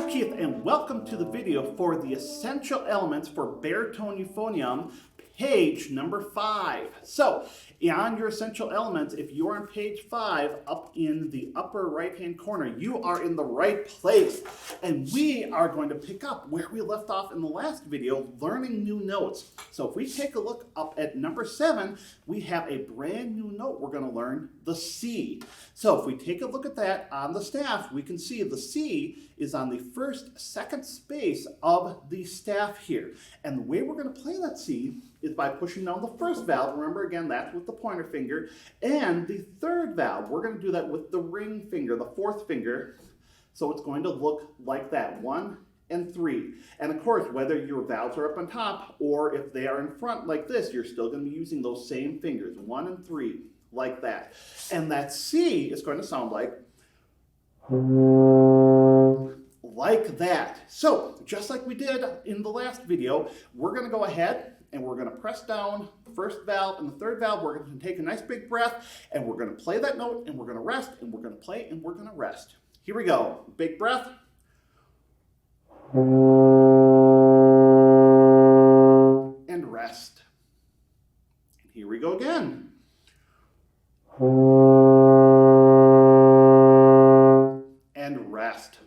I'm Keith, and welcome to the video for the essential elements for baritone euphonium, page number 5. So, on your essential elements, if you're on page 5, up in the upper right-hand corner, you are in the right place. And we are going to pick up where we left off in the last video, learning new notes. So if we take a look up at number 7, we have a brand new note we're going to learn, the C. So if we take a look at that on the staff, we can see the C is on the second space of the staff here. And the way we're going to play that C is by pushing down the first valve. Remember, again, that's with the pointer finger. And the third valve, we're going to do that with the ring finger, the fourth finger. So it's going to look like that, 1 and 3. And of course, whether your valves are up on top or if they are in front like this, you're still going to be using those same fingers, 1 and 3, like that. And that C is going to sound like that. So just like we did in the last video, we're going to go ahead and we're going to press down the first valve and the third valve. We're going to take a nice big breath and we're going to play that note and we're going to rest and we're going to play and we're going to rest. Here we go. Big breath. And rest. Here we go again. And rest.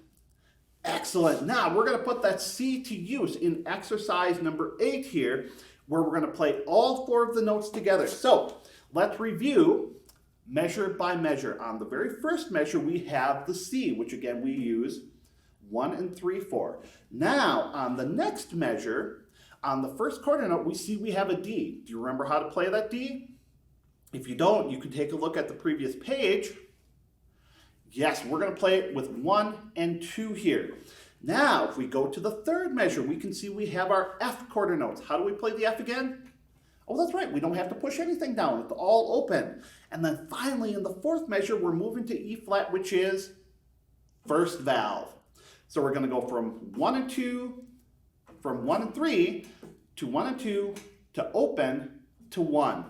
Excellent. Now we're going to put that C to use in exercise number 8 here, where we're going to play all 4 of the notes together. So let's review measure by measure. On the very first measure, we have the C, which again we use 1 and 3, 4. Now on the next measure, on the first quarter note, we see we have a D. Do you remember how to play that D? If you don't, you can take a look at the previous page. Yes, we're going to play it with 1 and 2 here. Now, if we go to the third measure, we can see we have our F quarter notes. How do we play the F again? Oh, that's right. We don't have to push anything down. It's all open. And then finally, in the fourth measure, we're moving to E flat, which is first valve. So we're going to go from 1 and 2, from 1 and 3, to 1 and 2, to open, to 1.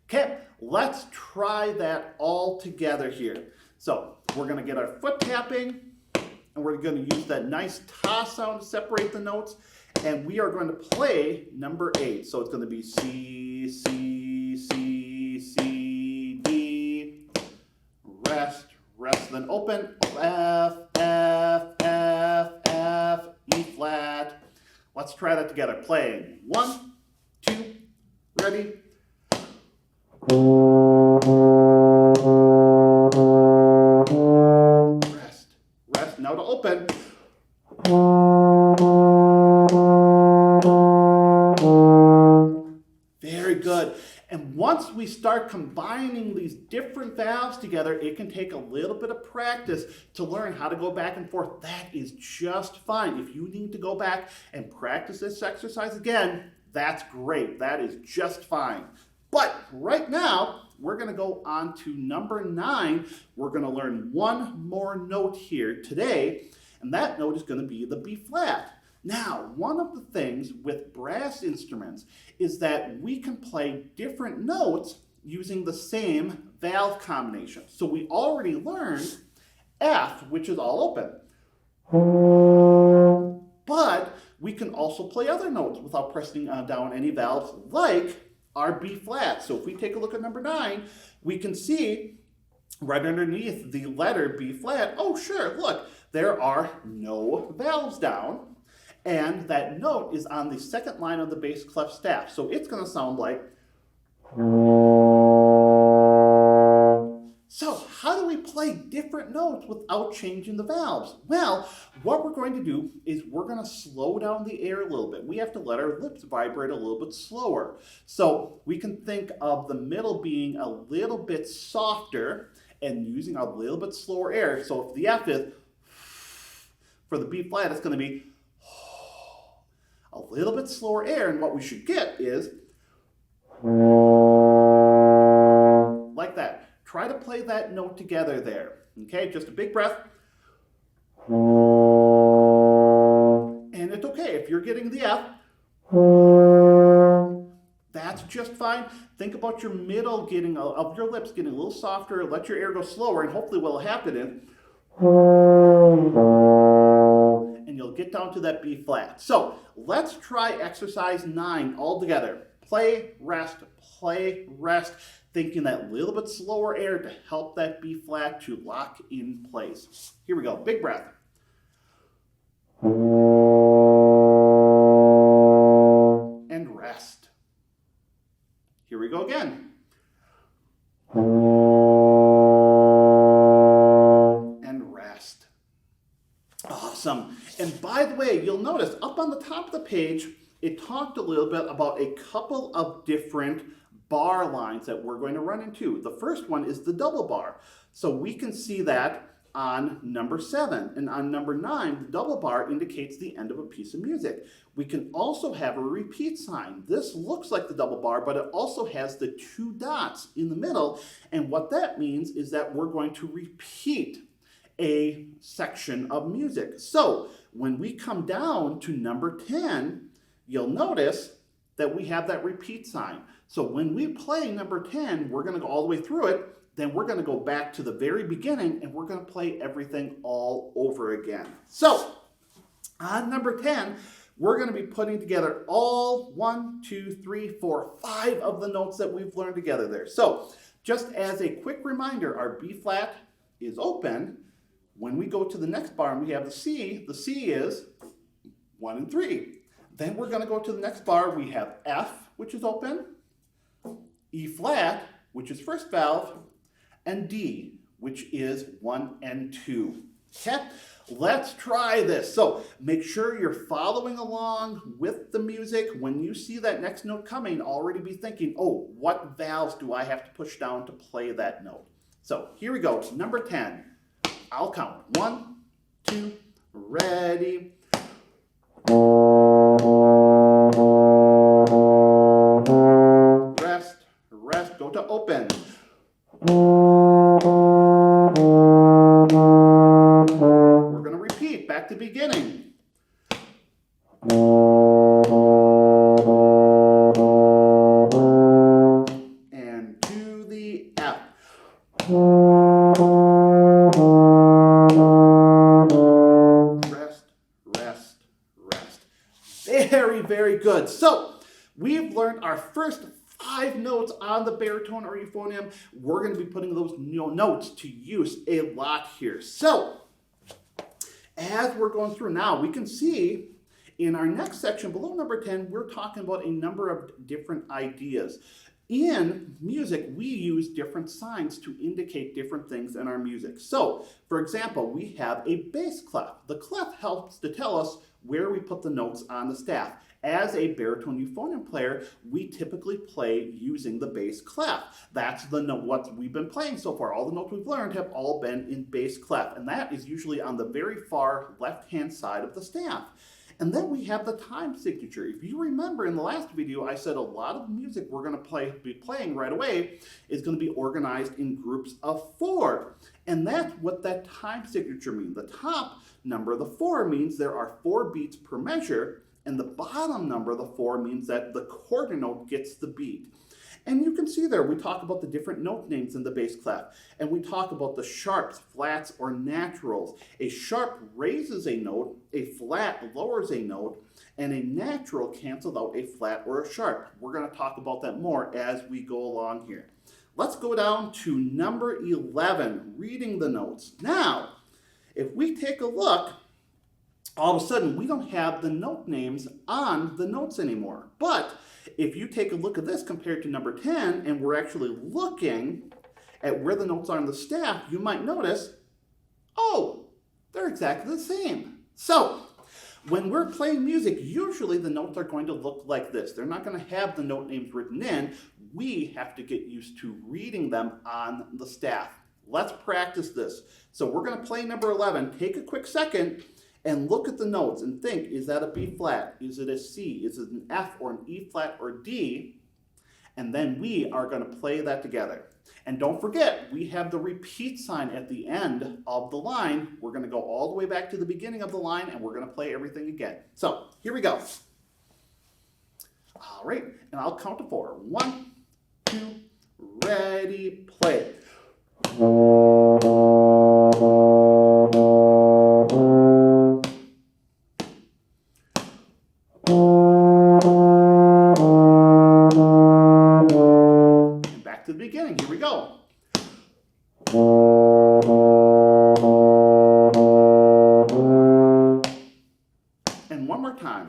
Okay, let's try that all together here. So we're going to get our foot tapping, and we're going to use that nice ta sound to separate the notes, and we are going to play number 8. So it's going to be C, C, C, C, D, rest, rest, then open, F, F, F, F, E flat. Let's try that together. Playing 1, 2, ready. Now to open. Very good. And once we start combining these different valves together, it can take a little bit of practice to learn how to go back and forth. That is just fine. If you need to go back and practice this exercise again, that's great. That is just fine. But right now, we're going to go on to number 9. We're going to learn one more note here today, and that note is going to be the B flat. Now, one of the things with brass instruments is that we can play different notes using the same valve combination. So we already learned F, which is all open. But we can also play other notes without pressing down any valves, like our B flat. So if we take a look at number 9, we can see right underneath the letter B flat, oh sure, look, there are no valves down, and that note is on the second line of the bass clef staff. So it's going to sound like. So how do we play different notes without changing the valves? Well, what we're going to do is we're going to slow down the air a little bit. We have to let our lips vibrate a little bit slower. So we can think of the middle being a little bit softer and using a little bit slower air. So if the F is, for the B flat, it's going to be a little bit slower air. And what we should get is like that. Try to play that note together there. Okay, just a big breath. And it's okay if you're getting the F. That's just fine. Think about your middle of your lips getting a little softer. Let your air go slower, and hopefully what will happen is you'll get down to that B flat. So let's try exercise 9 all together. Play, rest, thinking that little bit slower air to help that B flat to lock in place. Here we go, big breath. And rest. Here we go again. And rest. Awesome. And by the way, you'll notice up on the top of the page, it talked a little bit about a couple of different bar lines that we're going to run into. The first one is the double bar. So we can see that on number 7. And on number 9, the double bar indicates the end of a piece of music. We can also have a repeat sign. This looks like the double bar, but it also has the 2 dots in the middle. And what that means is that we're going to repeat a section of music. So when we come down to number 10, you'll notice that we have that repeat sign. So when we play number 10, we're going to go all the way through it. Then we're going to go back to the very beginning and we're going to play everything all over again. So on number 10, we're going to be putting together all 1, 2, 3, 4, 5 of the notes that we've learned together there. So just as a quick reminder, our B flat is open. When we go to the next bar and we have the C is 1 and 3. Then we're going to go to the next bar. We have F, which is open, E flat, which is first valve, and D, which is 1 and 2. Okay, let's try this. So make sure you're following along with the music. When you see that next note coming, already be thinking, oh, what valves do I have to push down to play that note? So here we go, number 10. I'll count. 1, 2, ready. Rest, go to open. We're going to repeat, back to beginning. And to the F. Rest. Very, very good. So we've learned our first 5 notes on the baritone or euphonium. We're going to be putting those notes to use a lot here. So as we're going through now, we can see in our next section below number 10, we're talking about a number of different ideas. In music, we use different signs to indicate different things in our music. So, for example, we have a bass clef. The clef helps to tell us where we put the notes on the staff. As a baritone euphonium player, we typically play using the bass clef. That's the note what we've been playing so far. All the notes we've learned have all been in bass clef, and that is usually on the very far left-hand side of the staff. And then we have the time signature. If you remember in the last video, I said a lot of music we're going to be playing right away is going to be organized in groups of 4. And that's what that time signature means. The top number, the 4, means there are 4 beats per measure, and the bottom number, the 4, means that the quarter note gets the beat. And you can see there, we talk about the different note names in the bass clef, and we talk about the sharps, flats, or naturals. A sharp raises a note, a flat lowers a note, and a natural cancels out a flat or a sharp. We're going to talk about that more as we go along here. Let's go down to number 11, reading the notes. Now, if we take a look, all of a sudden we don't have the note names on the notes anymore. But if you take a look at this compared to number 10, and we're actually looking at where the notes are on the staff, you might notice, oh, they're exactly the same. So when we're playing music, usually the notes are going to look like this. They're not going to have the note names written in. We have to get used to reading them on the staff. Let's practice this. So we're going to play number 11. Take a quick second and look at the notes and think, is that a B flat? Is it a C? Is it an F or an E flat or D? And then we are going to play that together. And don't forget, we have the repeat sign at the end of the line. We're going to go all the way back to the beginning of the line and we're going to play everything again. So here we go. All right, and I'll count to 4. 1, 2, ready, play. to the beginning. Here we go. And one more time.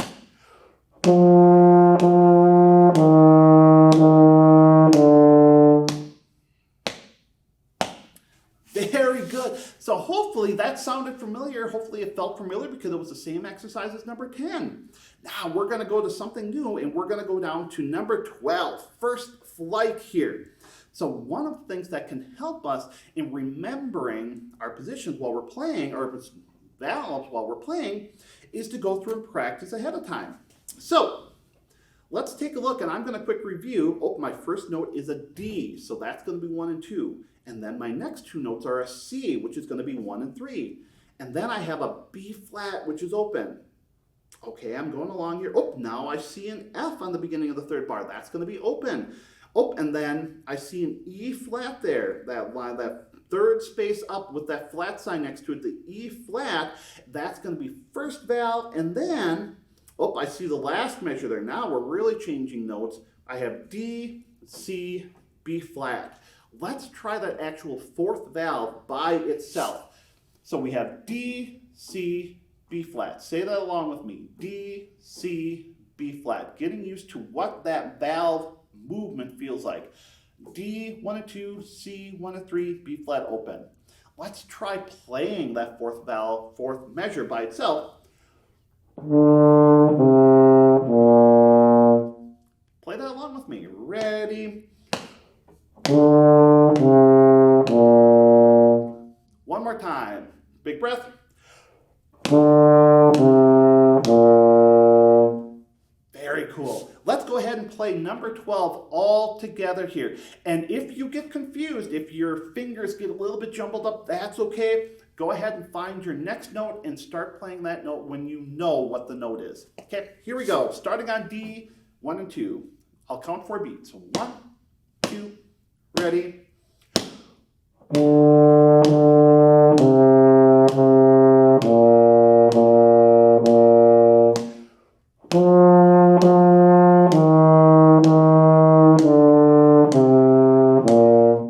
Very good. So hopefully that sounded familiar. Hopefully it felt familiar because it was the same exercise as number 10. Now we're going to go to something new, and we're going to go down to number 12, first flight here. So one of the things that can help us in remembering our positions while we're playing, or valves while we're playing, is to go through and practice ahead of time. So let's take a look, and I'm going to quick review. Oh, my first note is a D, so that's going to be 1 and 2. And then my next two notes are a C, which is going to be 1 and 3. And then I have a B flat, which is open. Okay, I'm going along here. Oh, now I see an F on the beginning of the third bar. That's going to be open. Oh, and then I see an E flat there, that line, that third space up with that flat sign next to it, the E flat. That's going to be first valve. And then, oh, I see the last measure there. Now we're really changing notes. I have D, C, B flat. Let's try that actual fourth valve by itself. So we have D, C, B flat. Say that along with me. D, C, B flat. Getting used to what that valve movement feels like. D, 1 and 2, C, 1 and 3, B flat open. Let's try playing that fourth valve, fourth measure by itself. Play that along with me. Ready? One more time. Big breath. Very cool. Let's go ahead and play number 12 all together here. And if you get confused, if your fingers get a little bit jumbled up, that's okay. Go ahead and find your next note and start playing that note when you know what the note is. Okay, here we go. Starting on D, 1 and 2. I'll count 4 beats. 1, 2, ready.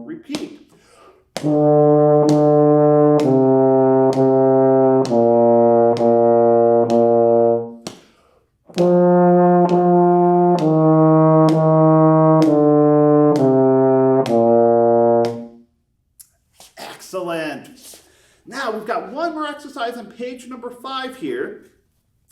Repeat. Excellent. Now we've got one more exercise on page number 5 here.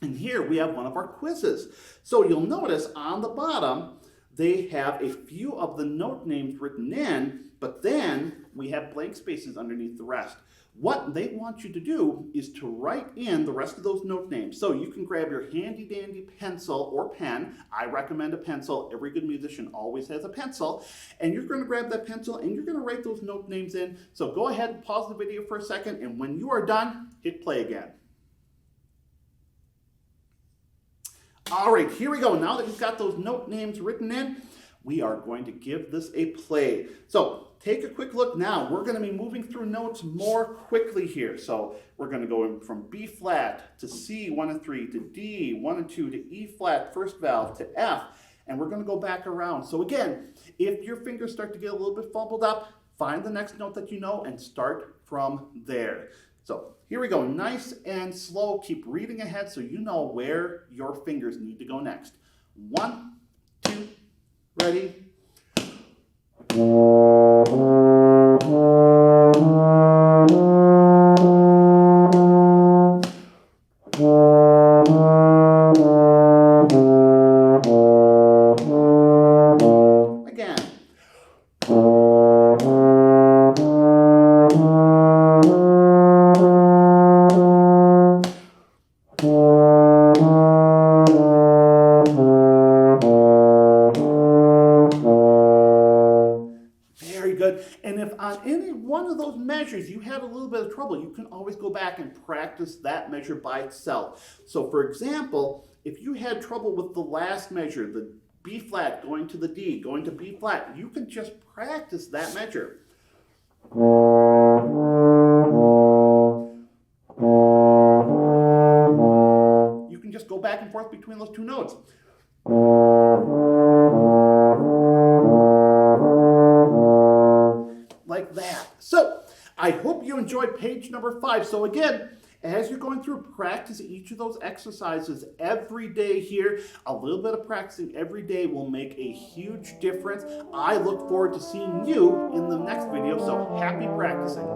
And here we have one of our quizzes. So you'll notice on the bottom, they have a few of the note names written in, but then we have blank spaces underneath the rest. What they want you to do is to write in the rest of those note names. So you can grab your handy dandy pencil or pen. I recommend a pencil. Every good musician always has a pencil. And you're going to grab that pencil and you're going to write those note names in. So go ahead and pause the video for a second, and when you are done, hit play again. All right, here we go. Now that you've got those note names written in, we are going to give this a play. So take a quick look now. We're going to be moving through notes more quickly here. So we're going to go from B flat to C, 1 and 3, to D, 1 and 2, to E flat, first valve, to F. And we're going to go back around. So again, if your fingers start to get a little bit fumbled up, find the next note that you know and start from there. So here we go, nice and slow. Keep reading ahead so you know where your fingers need to go next. 1, 2, ready. Again. And if on any one of those measures you had a little bit of trouble, you can always go back and practice that measure by itself. So for example, if you had trouble with the last measure, the B flat going to the D, going to B flat, you can just practice that measure. You can just go back and forth between those two notes. I hope you enjoyed page number 5. So again, as you're going through, practice each of those exercises every day here. A little bit of practicing every day will make a huge difference. I look forward to seeing you in the next video, so happy practicing.